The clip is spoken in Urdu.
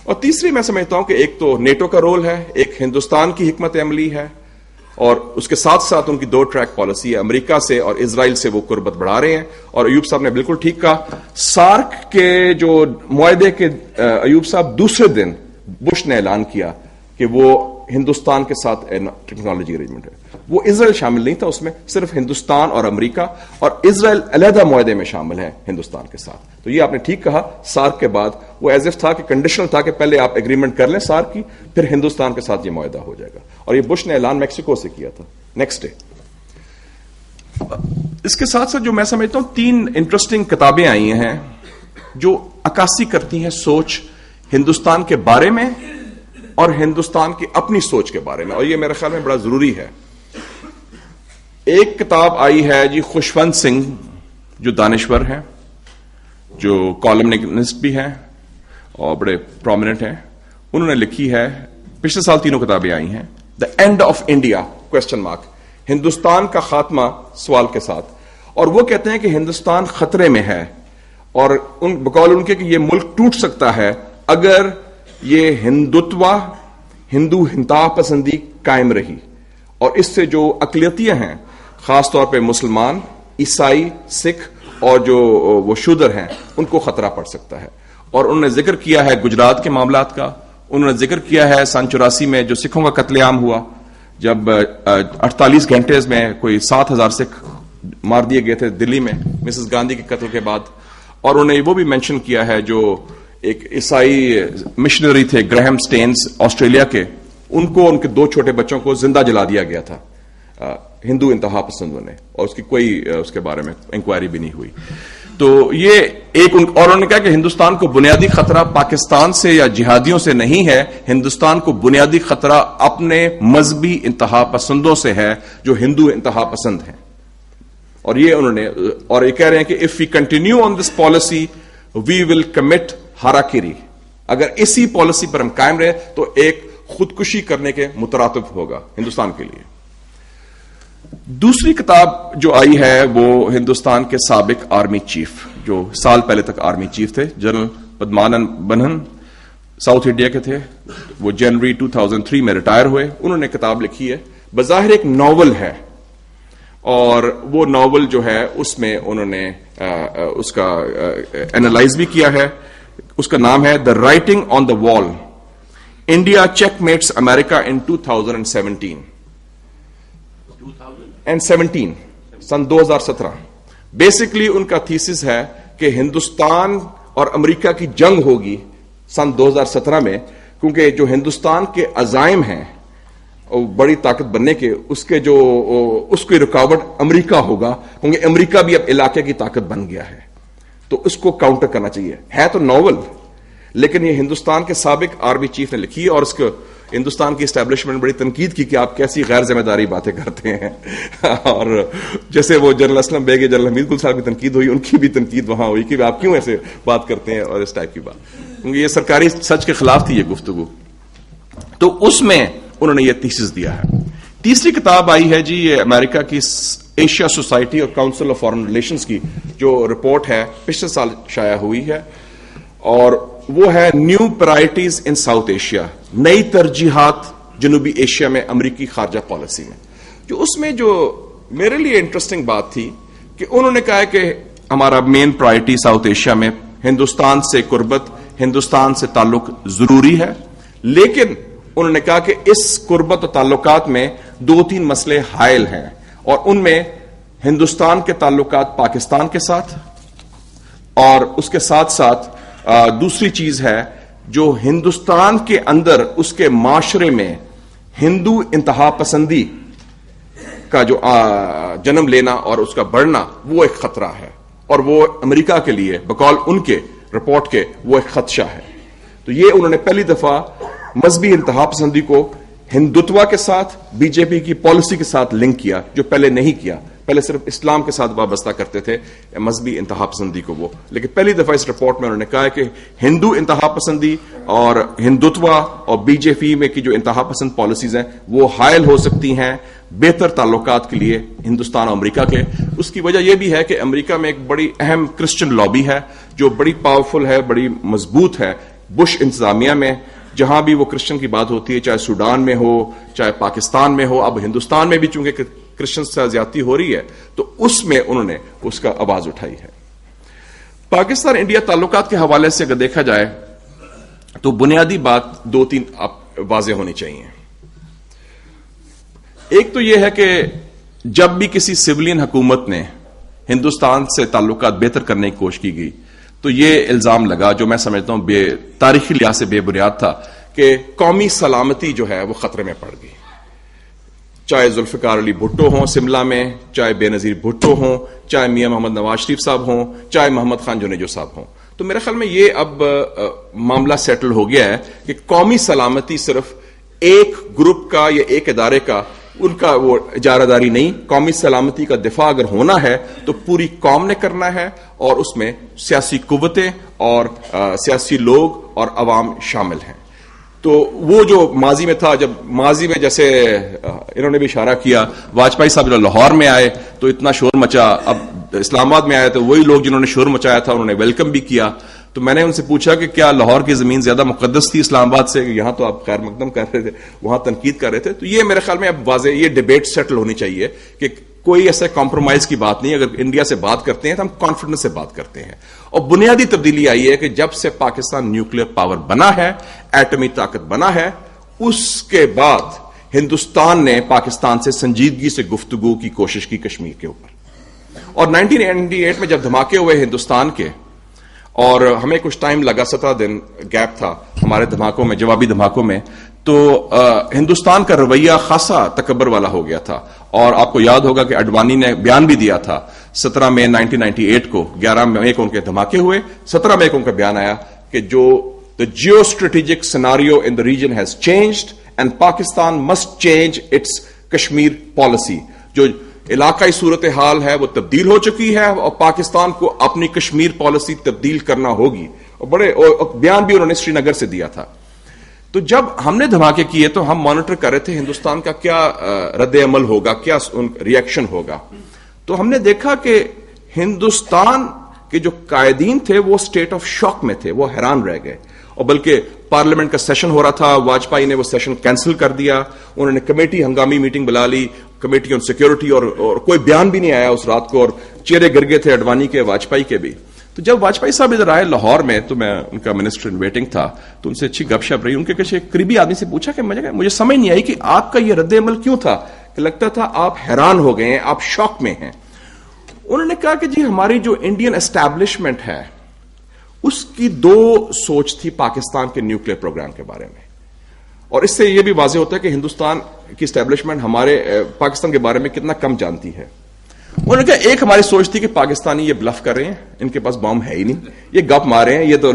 اور تیسری میں سمجھتا ہوں کہ ایک تو نیٹو کا رول ہے، ایک ہندوستان کی حکمت عملی ہے، اور اس کے ساتھ ساتھ ان کی 2 ٹریک پالیسی ہے، امریکہ سے اور اسرائیل سے وہ قربت بڑھا رہے ہیں. اور ایوب صاحب نے بالکل ٹھیک کہا، سارک کے جو معاہدے کے ایوب صاحب دوسرے دن بش نے اعلان کیا کہ وہ ہندوستان کے ساتھ ٹیکنالوجی ارینجمنٹ ہے. وہ اسرائیل شامل نہیں تھا اس میں، صرف ہندوستان اور امریکہ، اور اسرائیل علیحدہ معاہدے میں شامل ہے ہندوستان کے ساتھ. تو یہ آپ نے ٹھیک کہا، سارک کے بعد وہ ایز اف تھا کہ کنڈیشنل تھا کہ پہلے آپ ایگریمنٹ کر لیں سارک کی، پھر ہندوستان کے ساتھ یہ معاہدہ ہو جائے گا. اور یہ بش نے اعلان میکسیکو سے کیا تھا نیکسٹ ڈے. اس کے ساتھ ساتھ جو میں سمجھتا ہوں 3 انٹرسٹنگ کتابیں آئی ہیں جو عکاسی کرتی ہیں سوچ ہندوستان کے بارے میں اور ہندوستان کی اپنی سوچ کے بارے میں، اور یہ میرے خیال میں بڑا ضروری ہے. ایک کتاب آئی ہے جی خوشونت سنگھ، جو دانشور ہیں، جو کالمنسٹ بھی ہیں اور بڑے پرومیننٹ ہیں. انہوں نے لکھی ہے، پچھلے سال 3 کتابیں آئی ہیں. دا and of India question mark, Hindustan کا خاتمہ سوال کے ساتھ. اور وہ کہتے ہیں کہ ہندوستان خطرے میں ہے، اور بقول ان کے کہ یہ ملک ٹوٹ سکتا ہے اگر یہ ہندوتوا، ہندو انتہا پسندی قائم رہی، اور اس سے جو اقلیتیں ہیں، خاص طور پہ مسلمان، عیسائی، سکھ اور جو وہ شودر ہیں، ان کو خطرہ پڑ سکتا ہے. اور انہوں نے ذکر کیا ہے گجرات کے معاملات کا، انہوں نے ذکر کیا ہے سن 84 میں جو سکھوں کا قتل عام ہوا، جب 48 گھنٹے میں کوئی 7000 سکھ مار دیے گئے تھے دلی میں مسز گاندھی کے قتل کے بعد. اور انہوں نے وہ بھی مینشن کیا ہے جو ایک عیسائی مشنری تھے گراہم سٹینز آسٹریلیا کے، ان کو ان کے 2 چھوٹے بچوں کو زندہ جلا دیا گیا تھا ہندو انتہا پسندوں نے، اور اس کی کوئی اس کے بارے میں انکوائری بھی نہیں ہوئی. تو یہ ایک اور انہوں نے کہا کہ ہندوستان کو بنیادی خطرہ پاکستان سے یا جہادیوں سے نہیں ہے، ہندوستان کو بنیادی خطرہ اپنے مذہبی انتہا پسندوں سے ہے جو ہندو انتہا پسند ہیں. اور یہ انہوں نے اور یہ کہہ رہے ہیں کہ if we continue on this policy we will commit harakiri، اگر اسی پالیسی پر ہم قائم رہے تو ایک خودکشی کرنے کے مترادف ہوگا ہندوستان کے لیے. دوسری کتاب جو آئی ہے وہ ہندوستان کے سابق آرمی چیف، جو سال پہلے تک آرمی چیف تھے، جنرل پدمانند بنن، ساؤتھ انڈیا کے تھے، وہ جنوری 2003 میں ریٹائر ہوئے. انہوں نے کتاب لکھی ہے، بظاہر ایک ناول ہے، اور وہ ناول جو ہے اس میں انہوں نے اس کا اینالائز بھی کیا ہے. اس کا نام ہے دا رائٹنگ آن دا وال، انڈیا چیک میٹس امریکہ ان 2017 سن 2017. بیسکلی ان کا تھیسس ہے کہ ہندوستان اور امریکہ کی جنگ ہوگی سن 2017 میں، کیونکہ جو ہندوستان کے عزائم ہیں بڑی طاقت بننے کے، اس کی رکاوٹ امریکہ ہوگا، کیونکہ امریکہ بھی اب علاقے کی طاقت بن گیا ہے، تو اس کو کاؤنٹر کرنا چاہیے. ہے تو ناول، لیکن یہ ہندوستان کے سابق آرمی چیف نے لکھی ہے، اور اس کو ہندوستان کی اسٹیبلشمنٹ بڑی تنقید کی کہ آپ کیسی غیر ذمہ داری باتیں کرتے ہیں. اور جیسے وہ جنرل اسلم بیگ، جنرل حمید گل صاحب کی تنقید ہوئی، ان کی بھی تنقید وہاں ہوئی کہ آپ کیوں ایسے بات کرتے ہیں اور اس ٹائپ کی بات، کیونکہ یہ سرکاری سچ کے خلاف تھی یہ گفتگو. تو اس میں انہوں نے یہ تھیسس دیا ہے. تیسری کتاب آئی ہے جی یہ امریکہ کی ایشیا سوسائٹی اور کاؤنسل آف فارن ریلیشنز کی جو رپورٹ ہے پچھلے سال شائع ہوئی ہے، اور وہ ہے new priorities in South Asia, نئی ترجیحات جنوبی ایشیا میں امریکی خارجہ پالیسی میں. جو اس میں جو میرے لیے انٹرسٹنگ بات تھی کہ انہوں نے کہا ہے کہ ہمارا مین پرائرٹی ساؤتھ ایشیا میں ہندوستان سے قربت، ہندوستان سے تعلق ضروری ہے، لیکن انہوں نے کہا کہ اس قربت و تعلقات میں 2-3 مسئلے حائل ہیں، اور ان میں ہندوستان کے تعلقات پاکستان کے ساتھ، اور اس کے ساتھ ساتھ دوسری چیز ہے جو ہندوستان کے اندر اس کے معاشرے میں ہندو انتہا پسندی کا جو جنم لینا اور اس کا بڑھنا، وہ ایک خطرہ ہے، اور وہ امریکہ کے لیے بقول ان کے رپورٹ کے وہ ایک خدشہ ہے. تو یہ انہوں نے پہلی دفعہ مذہبی انتہا پسندی کو ہندوتوا کے ساتھ، بی جے پی کی پالیسی کے ساتھ لنک کیا، جو پہلے نہیں کیا. پہلے صرف اسلام کے ساتھ وابستہ کرتے تھے مذہبی انتہا پسندی کو وہ، لیکن پہلی دفعہ اس رپورٹ میں انہوں نے کہا ہے کہ ہندو انتہا پسندی اور ہندوتوا اور بی جے پی میں کی جو انتہا پسند پالیسیز ہیں وہ حائل ہو سکتی ہیں بہتر تعلقات کے لیے ہندوستان اور امریکہ کے. اس کی وجہ یہ بھی ہے کہ امریکہ میں ایک بڑی اہم کرسچن لابی ہے جو بڑی پاورفل ہے، بڑی مضبوط ہے، بش انتظامیہ میں جہاں بھی وہ کرسچن کی بات ہوتی ہے، چاہے سوڈان میں ہو چاہے پاکستان میں ہو، اب ہندوستان میں بھی چونکہ کرسچن سے زیادتی ہو رہی ہے تو اس میں انہوں نے اس کا آواز اٹھائی ہے۔ پاکستان انڈیا تعلقات کے حوالے سے اگر دیکھا جائے تو بنیادی بات دو تین واضح ہونی چاہیے۔ ایک تو یہ ہے کہ جب بھی کسی سویلین حکومت نے ہندوستان سے تعلقات بہتر کرنے کی کوشش کی گئی تو یہ الزام لگا، جو میں سمجھتا ہوں تاریخی لحاظ سے بے بنیاد تھا، کہ قومی سلامتی جو ہے وہ خطرے میں پڑ گئی۔ چاہے ذوالفقار علی بھٹو ہوں شملہ میں، چاہے بے نظیر بھٹو ہوں، چاہے میاں محمد نواز شریف صاحب ہوں، چاہے محمد خان جونیجو صاحب ہوں، تو میرے خیال میں یہ اب معاملہ سیٹل ہو گیا ہے کہ قومی سلامتی صرف ایک گروپ کا یا ایک ادارے کا ان کا وہ اجارہ داری نہیں، قومی سلامتی کا دفاع اگر ہونا ہے تو پوری قوم نے کرنا ہے، اور اس میں سیاسی قوتیں اور سیاسی لوگ اور عوام شامل ہیں۔ تو وہ جو ماضی میں تھا، جب ماضی میں جیسے انہوں نے بھی اشارہ کیا، واجپئی صاحب جو لاہور میں آئے تو اتنا شور مچا، اب اسلام آباد میں آئے تو وہی لوگ جنہوں نے شور مچایا تھا انہوں نے ویلکم بھی کیا۔ تو میں نے ان سے پوچھا کہ کیا لاہور کی زمین زیادہ مقدس تھی اسلام آباد سے؟ یہاں تو آپ خیر مقدم کر رہے تھے، وہاں تنقید کر رہے تھے۔ تو یہ میرے خیال میں اب واضح یہ ڈیبیٹ سیٹل ہونی چاہیے کہ کوئی ایسا کمپرومائز کی بات نہیں، اگر انڈیا سے بات کرتے ہیں تو ہم کانفیڈنس سے بات کرتے ہیں۔ اور بنیادی تبدیلی آئی ہے کہ جب سے پاکستان نیوکلیر پاور بنا ہے، ایٹمی طاقت بنا ہے، اس کے بعد ہندوستان نے پاکستان سے سنجیدگی سے گفتگو کی کوشش کی کشمیر کے اوپر۔ اور 1998 میں جب دھماکے ہوئے ہندوستان کے، اور ہمیں کچھ ٹائم لگا، 17 دن گیپ تھا ہمارے دھماکوں میں، جوابی دھماکوں میں، تو ہندوستان کا رویہ خاصا تکبر والا ہو گیا تھا۔ اور آپ کو یاد ہوگا کہ اڈوانی نے بیان بھی دیا تھا 17 مئی 1998 کو، 11 مئی کو ان کے دھماکے ہوئے، 17 مئی کو ان کا بیان آیا کہ جو the geostrategic scenario in the region has changed and Pakistan must change its Kashmir policy۔ جو علاقائی صورتحال ہے وہ تبدیل ہو چکی ہے اور پاکستان کو اپنی کشمیر پالیسی تبدیل کرنا ہوگی، اور بڑے بیان بھی انہوں نے سری نگر سے دیا تھا۔ تو جب ہم نے دھماکے کیے تو ہم مانیٹر کر رہے تھے ہندوستان کا کیا رد عمل ہوگا، کیا ریئیکشن ہوگا۔ تو ہم نے دیکھا کہ ہندوستان کے جو قائدین تھے وہ اسٹیٹ آف شاک میں تھے، وہ حیران رہ گئے، اور بلکہ پارلیمنٹ کا سیشن ہو رہا تھا، واجپئی نے وہ سیشن کینسل کر دیا، انہوں نے کمیٹی ہنگامی میٹنگ بلا لی، کمیٹی آن سیکیورٹی، اور کوئی بیان بھی نہیں آیا اس رات کو، اور چہرے گر گئے تھے اڈوانی کے، واجپئی کے بھی۔ تو جب واجپئی صاحب ادھر آئے لاہور میں تو میں ان کا منسٹر ان ویٹنگ تھا، تو ان سے اچھی گپ شپ رہی۔ ان کے کسی قریبی آدمی سے پوچھا کہ مجھے سمجھ نہیں آئی کہ آپ کا یہ رد عمل کیوں تھا، کہ لگتا تھا آپ حیران ہو گئے ہیں، آپ شوق میں ہیں۔ انہوں نے کہا کہ جی ہماری جو انڈین اسٹیبلشمنٹ ہے اس کی دو سوچ تھی پاکستان کے نیوکلیر پروگرام کے بارے میں، اور اس سے یہ بھی واضح ہوتا ہے کہ ہندوستان کی اسٹیبلشمنٹ ہمارے پاکستان کے بارے میں کتنا کم جانتی ہے۔ انہوں نے کہا ایک ہماری سوچ تھی کہ پاکستانی یہ بلف کر رہے ہیں، ان کے پاس بام ہے ہی نہیں، یہ گپ مارے ہیں، یہ تو